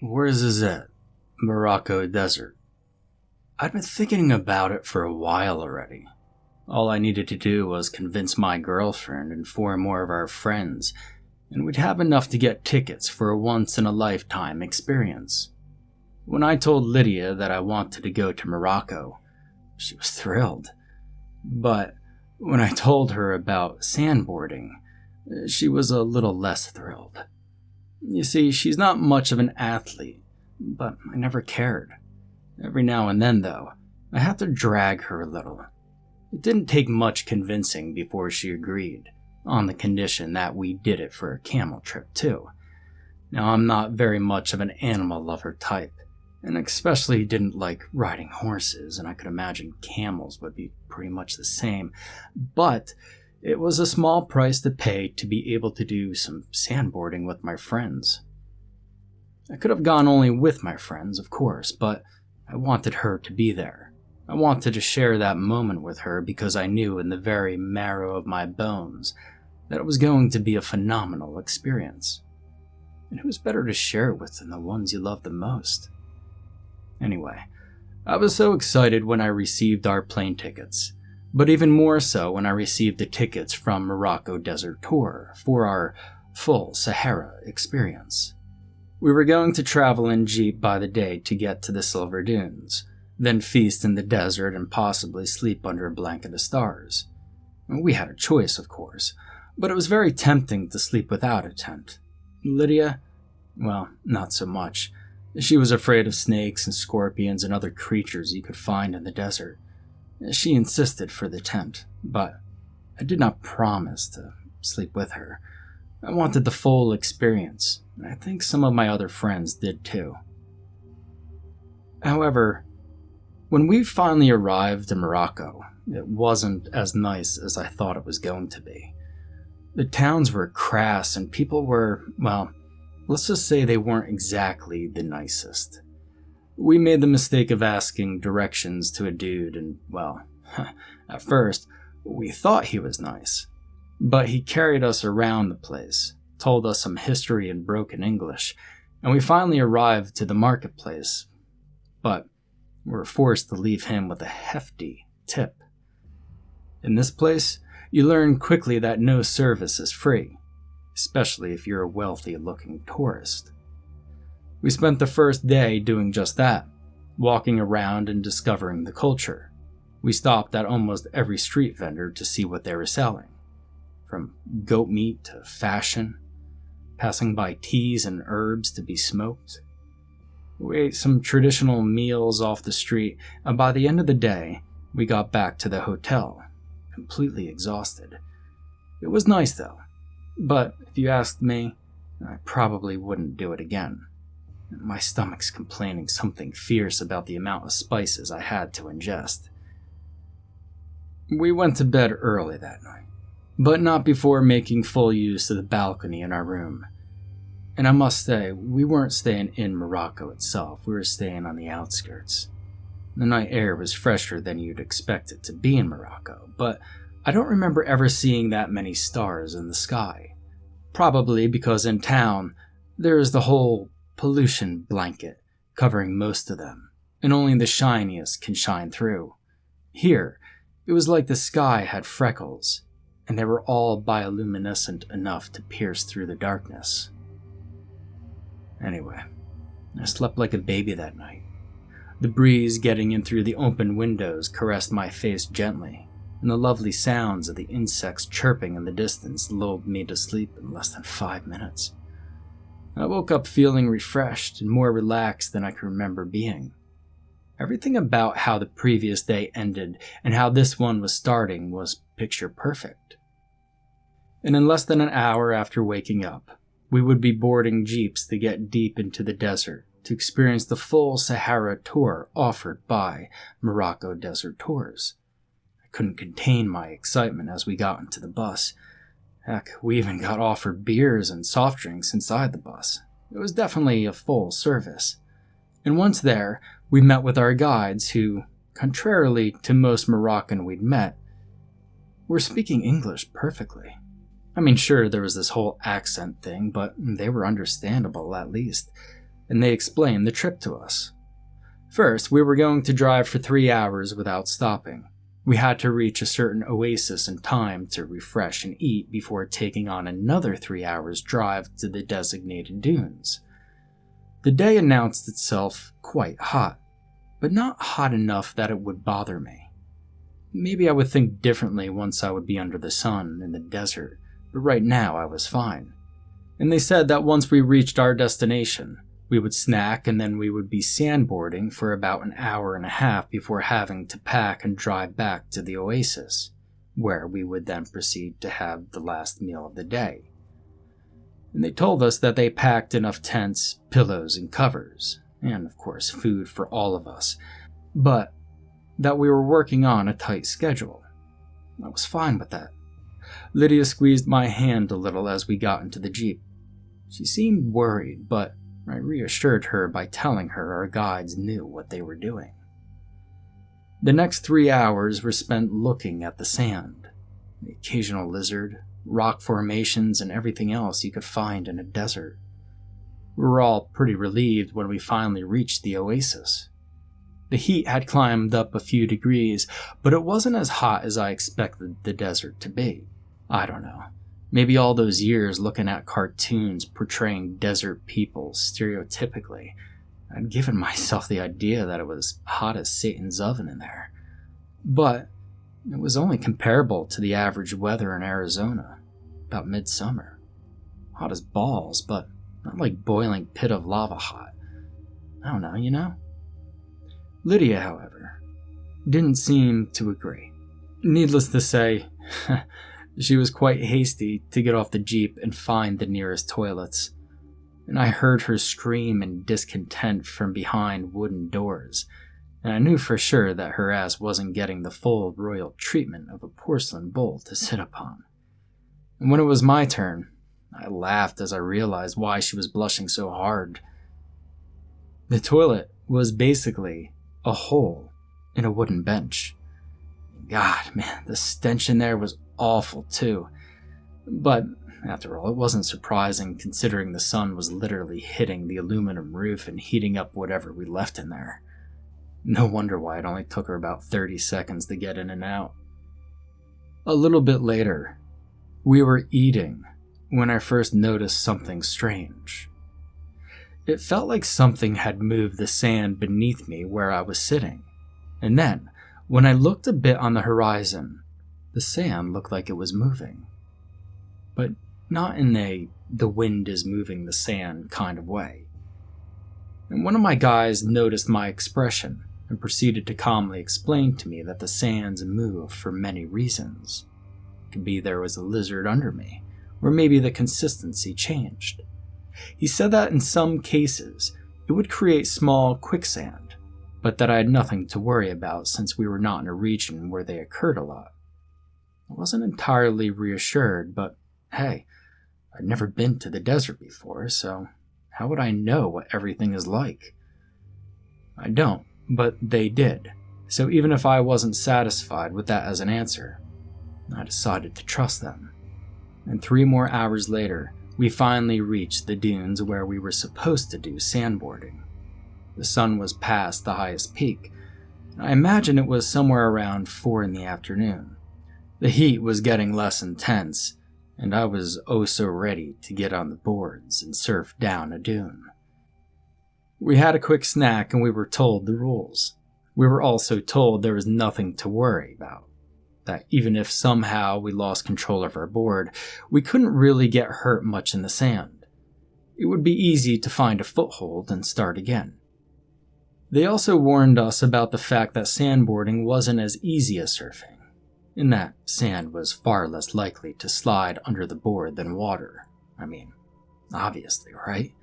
Where's this at? Morocco Desert. I'd been thinking about it for a while already. All I needed to do was convince my girlfriend and 4 more of our friends, and we'd have enough to get tickets for a once-in-a-lifetime experience. When I told Lydia that I wanted to go to Morocco, she was thrilled. But when I told her about sandboarding, she was a little less thrilled. You see, she's not much of an athlete, but I never cared. Every now and then, though, I had to drag her a little. It didn't take much convincing before she agreed, on the condition that we did it for a camel trip too. Now, I'm not very much of an animal lover type, and especially didn't like riding horses, and I could imagine camels would be pretty much the same, but it was a small price to pay to be able to do some sandboarding with my friends. I could have gone only with my friends, of course, but I wanted her to be there. I wanted to share that moment with her because I knew in the very marrow of my bones that it was going to be a phenomenal experience. And who's better to share it with than the ones you love the most? Anyway, I was so excited when I received our plane tickets, but even more so when I received the tickets from Morocco Desert Tour for our full Sahara experience. We were going to travel in jeep by the day to get to the Silver Dunes, then feast in the desert and possibly sleep under a blanket of stars. We had a choice, of course, but it was very tempting to sleep without a tent. Lydia? Well, not so much. She was afraid of snakes and scorpions and other creatures you could find in the desert. She insisted for the tent, but I did not promise to sleep with her. I wanted the full experience, and I think some of my other friends did too. However, when we finally arrived in Morocco, it wasn't as nice as I thought it was going to be. The towns were crass and people were, well, let's just say they weren't exactly the nicest. We made the mistake of asking directions to a dude and, well, at first, we thought he was nice. But he carried us around the place, told us some history in broken English, and we finally arrived to the marketplace. But we were forced to leave him with a hefty tip. In this place, you learn quickly that no service is free, especially if you're a wealthy-looking tourist. We spent the first day doing just that, walking around and discovering the culture. We stopped at almost every street vendor to see what they were selling, from goat meat to fashion, passing by teas and herbs to be smoked. We ate some traditional meals off the street, and by the end of the day, we got back to the hotel, completely exhausted. It was nice though, but if you asked me, I probably wouldn't do it again. My stomach's complaining something fierce about the amount of spices I had to ingest. We went to bed early that night, but not before making full use of the balcony in our room. And I must say, we weren't staying in Morocco itself, we were staying on the outskirts. The night air was fresher than you'd expect it to be in Morocco, but I don't remember ever seeing that many stars in the sky. Probably because in town, there is the whole pollution blanket covering most of them, and only the shiniest can shine through. Here, it was like the sky had freckles, and they were all bioluminescent enough to pierce through the darkness. Anyway, I slept like a baby that night. The breeze getting in through the open windows caressed my face gently, and the lovely sounds of the insects chirping in the distance lulled me to sleep in less than 5 minutes. I woke up feeling refreshed and more relaxed than I could remember being. Everything about how the previous day ended and how this one was starting was picture perfect. And in less than an hour after waking up, we would be boarding jeeps to get deep into the desert to experience the full Sahara tour offered by Morocco Desert Tours. I couldn't contain my excitement as we got into the bus. Heck, we even got offered beers and soft drinks inside the bus. It was definitely a full service. And once there, we met with our guides who, contrarily to most Moroccan we'd met, were speaking English perfectly. I mean, sure, there was this whole accent thing, but they were understandable at least. and they explained the trip to us. First, we were going to drive for 3 hours without stopping. We had to reach a certain oasis in time to refresh and eat before taking on another 3 hours drive to the designated dunes. The day announced itself quite hot, but not hot enough that it would bother me. Maybe I would think differently once I would be under the sun in the desert, but right now I was fine. And they said that once we reached our destination, we would snack and then we would be sandboarding for about an hour and a half before having to pack and drive back to the oasis, where we would then proceed to have the last meal of the day. And they told us that they packed enough tents, pillows, and covers, and of course food for all of us, but that we were working on a tight schedule. I was fine with that. Lydia squeezed my hand a little as we got into the Jeep. She seemed worried, but I reassured her by telling her our guides knew what they were doing. The next 3 hours were spent looking at the sand, the occasional lizard, rock formations, and everything else you could find in a desert. We were all pretty relieved when we finally reached the oasis. The heat had climbed up a few degrees, but it wasn't as hot as I expected the desert to be. I don't know. Maybe all those years looking at cartoons portraying desert people stereotypically, I'd given myself the idea that it was hot as Satan's oven in there. But it was only comparable to the average weather in Arizona, about midsummer. Hot as balls, but not like boiling pit of lava hot. I don't know, you know? Lydia, however, didn't seem to agree. Needless to say, she was quite hasty to get off the Jeep and find the nearest toilets, and I heard her scream in discontent from behind wooden doors, and I knew for sure that her ass wasn't getting the full royal treatment of a porcelain bowl to sit upon. And when it was my turn, I laughed as I realized why she was blushing so hard. The toilet was basically a hole in a wooden bench. God, man, the stench in there was awful too. But after all, it wasn't surprising considering the sun was literally hitting the aluminum roof and heating up whatever we left in there. No wonder why it only took her about 30 seconds to get in and out. A little bit later, we were eating when I first noticed something strange. It felt like something had moved the sand beneath me where I was sitting, and then, when I looked a bit on the horizon, the sand looked like it was moving. But not in the wind is moving the sand kind of way. And one of my guys noticed my expression and proceeded to calmly explain to me that the sands move for many reasons. It could be there was a lizard under me, or maybe the consistency changed. He said that in some cases, it would create small quicksand, but that I had nothing to worry about since we were not in a region where they occurred a lot. I wasn't entirely reassured, but hey, I'd never been to the desert before, so how would I know what everything is like? I don't, but they did, so even if I wasn't satisfied with that as an answer, I decided to trust them. And 3 more hours later, we finally reached the dunes where we were supposed to do sandboarding. The sun was past the highest peak. I imagine it was somewhere around 4 in the afternoon. The heat was getting less intense, and I was oh so ready to get on the boards and surf down a dune. We had a quick snack and we were told the rules. We were also told there was nothing to worry about, that even if somehow we lost control of our board, we couldn't really get hurt much in the sand. It would be easy to find a foothold and start again. They also warned us about the fact that sandboarding wasn't as easy as surfing, in that sand was far less likely to slide under the board than water. I mean, obviously, right?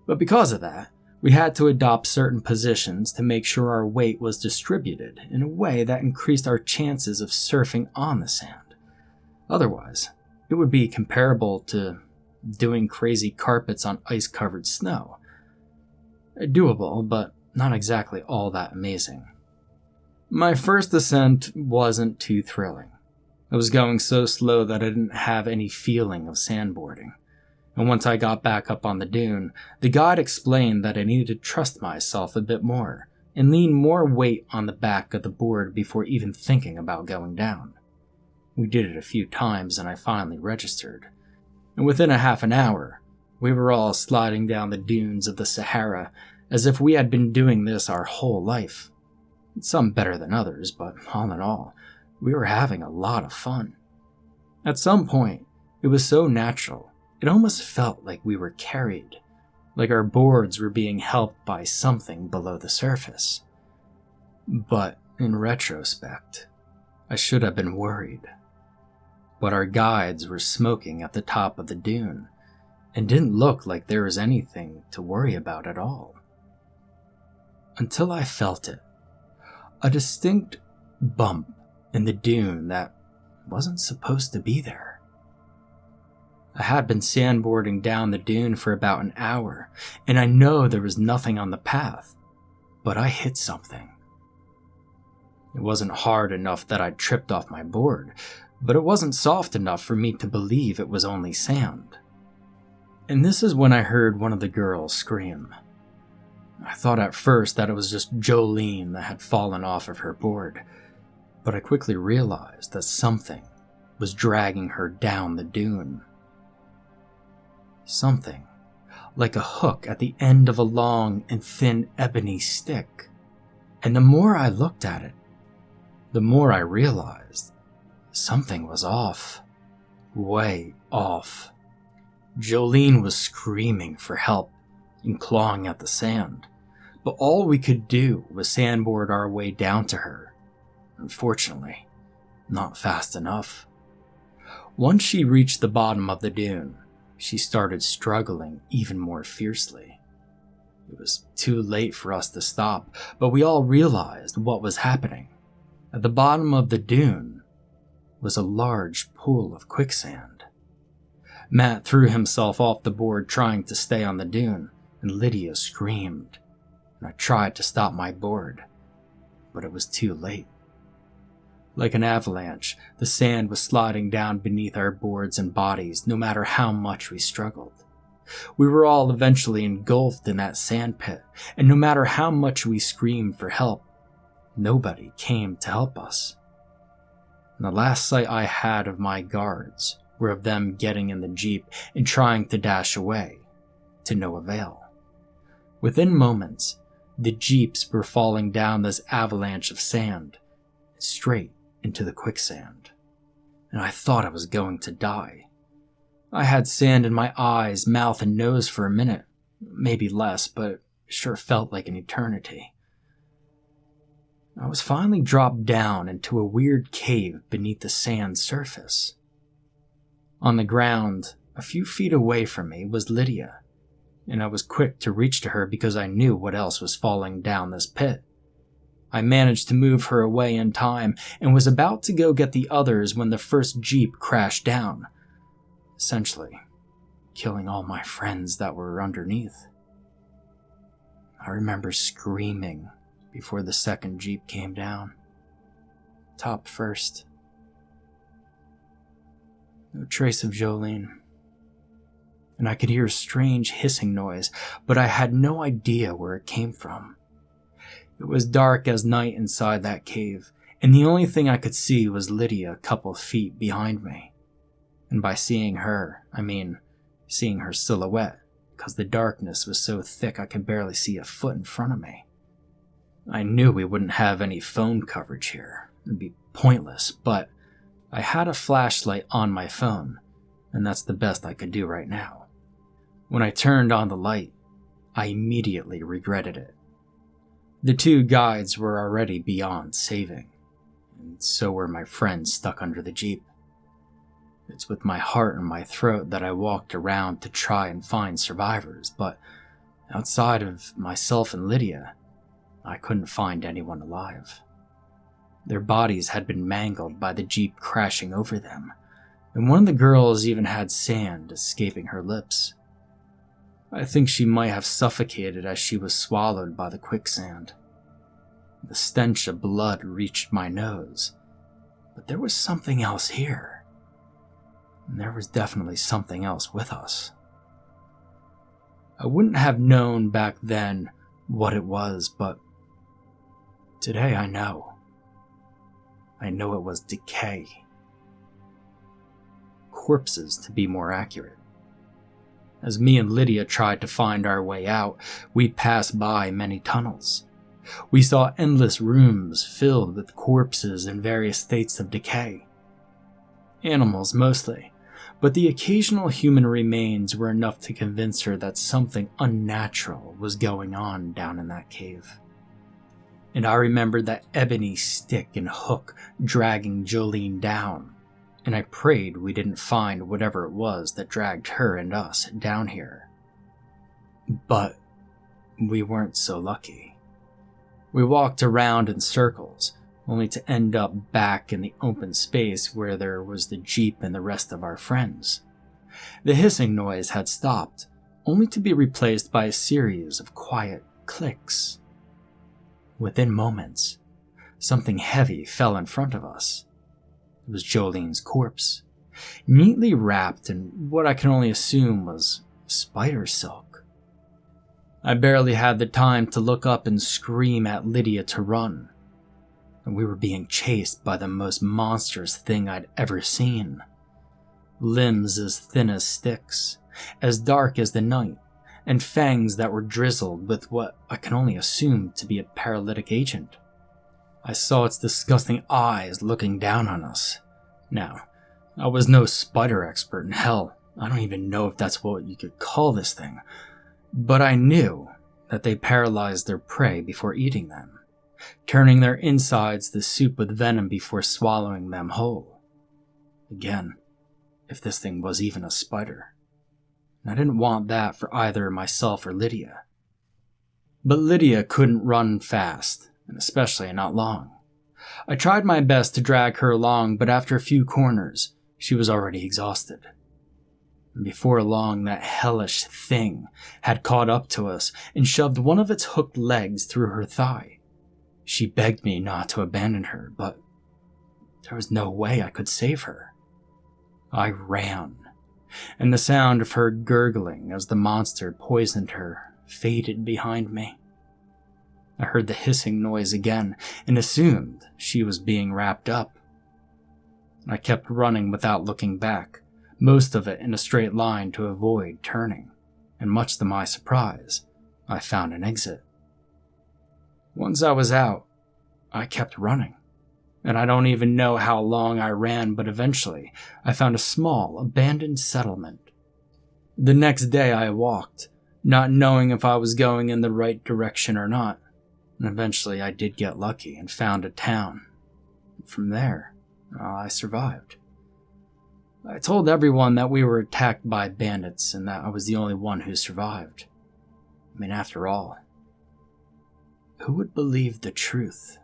But because of that, we had to adopt certain positions to make sure our weight was distributed in a way that increased our chances of surfing on the sand. Otherwise, it would be comparable to doing crazy carpets on ice-covered snow. Doable, but not exactly all that amazing. My first ascent wasn't too thrilling. I was going so slow that I didn't have any feeling of sandboarding. and once I got back up on the dune, the guide explained that I needed to trust myself a bit more and lean more weight on the back of the board before even thinking about going down. We did it a few times and I finally registered, and within a half an hour, we were all sliding down the dunes of the Sahara as if we had been doing this our whole life. Some better than others, but all in all, we were having a lot of fun. At some point, it was so natural, it almost felt like we were carried, like our boards were being helped by something below the surface. But in retrospect, I should have been worried. But our guides were smoking at the top of the dune, and didn't look like there was anything to worry about at all. Until I felt it. A distinct bump in the dune that wasn't supposed to be there. I had been sandboarding down the dune for about an hour, and I know there was nothing on the path, but I hit something. It wasn't hard enough that I tripped off my board, but it wasn't soft enough for me to believe it was only sand. And this is when I heard one of the girls scream. I thought at first that it was just Jolene that had fallen off of her board, but I quickly realized that something was dragging her down the dune. Something like a hook at the end of a long and thin ebony stick. And the more I looked at it, the more I realized something was off. Way off. Jolene was screaming for help and clawing at the sand, but all we could do was sandboard our way down to her. Unfortunately, not fast enough. Once she reached the bottom of the dune, she started struggling even more fiercely. It was too late for us to stop, but we all realized what was happening. At the bottom of the dune was a large pool of quicksand. Matt threw himself off the board trying to stay on the dune, and Lydia screamed, and I tried to stop my board, but it was too late. Like an avalanche, the sand was sliding down beneath our boards and bodies no matter how much we struggled. We were all eventually engulfed in that sand pit, and no matter how much we screamed for help, nobody came to help us. And the last sight I had of my guards were of them getting in the jeep and trying to dash away, to no avail. Within moments, the jeeps were falling down this avalanche of sand, straight into the quicksand, and I thought I was going to die. I had sand in my eyes, mouth, and nose for a minute, maybe less, but it sure felt like an eternity. I was finally dropped down into a weird cave beneath the sand surface. On the ground, a few feet away from me, was Lydia, and I was quick to reach to her because I knew what else was falling down this pit. I managed to move her away in time and was about to go get the others when the first jeep crashed down, essentially killing all my friends that were underneath. I remember screaming before the second jeep came down, top first. No trace of Jolene, and I could hear a strange hissing noise, but I had no idea where it came from. It was dark as night inside that cave, and the only thing I could see was Lydia a couple feet behind me. And by seeing her, I mean seeing her silhouette, because the darkness was so thick I could barely see a foot in front of me. I knew we wouldn't have any phone coverage here. It'd be pointless, but I had a flashlight on my phone, and that's the best I could do right now. When I turned on the light, I immediately regretted it. The two guides were already beyond saving, and so were my friends stuck under the jeep. It's with my heart in my throat that I walked around to try and find survivors, but outside of myself and Lydia, I couldn't find anyone alive. Their bodies had been mangled by the jeep crashing over them, and one of the girls even had sand escaping her lips. I think she might have suffocated as she was swallowed by the quicksand. The stench of blood reached my nose, but there was something else here. And there was definitely something else with us. I wouldn't have known back then what it was, but today I know. I know it was decay. Corpses, to be more accurate. As me and Lydia tried to find our way out, we passed by many tunnels. We saw endless rooms filled with corpses in various states of decay. Animals mostly, but the occasional human remains were enough to convince her that something unnatural was going on down in that cave. And I remembered that ebony stick and hook dragging Jolene down, and I prayed we didn't find whatever it was that dragged her and us down here. But we weren't so lucky. We walked around in circles, only to end up back in the open space where there was the Jeep and the rest of our friends. The hissing noise had stopped, only to be replaced by a series of quiet clicks. Within moments, something heavy fell in front of us. It was Jolene's corpse, neatly wrapped in what I can only assume was spider silk. I barely had the time to look up and scream at Lydia to run, and we were being chased by the most monstrous thing I'd ever seen. Limbs as thin as sticks, as dark as the night, and fangs that were drizzled with what I can only assume to be a paralytic agent. I saw its disgusting eyes looking down on us. Now, I was no spider expert, and hell, I don't even know if that's what you could call this thing, but I knew that they paralyzed their prey before eating them, turning their insides to soup with venom before swallowing them whole. Again, if this thing was even a spider. I didn't want that for either myself or Lydia. But Lydia couldn't run fast, and especially not long. I tried my best to drag her along, but after a few corners, she was already exhausted. And before long, that hellish thing had caught up to us and shoved one of its hooked legs through her thigh. She begged me not to abandon her, but there was no way I could save her. I ran, and the sound of her gurgling as the monster poisoned her faded behind me. I heard the hissing noise again and assumed she was being wrapped up. I kept running without looking back, most of it in a straight line to avoid turning, and much to my surprise, I found an exit. Once I was out, I kept running, and I don't even know how long I ran, but eventually I found a small, abandoned settlement. The next day I walked, not knowing if I was going in the right direction or not, and eventually I did get lucky and found a town. From there, I survived. I told everyone that we were attacked by bandits and that I was the only one who survived. I mean, after all, who would believe the truth?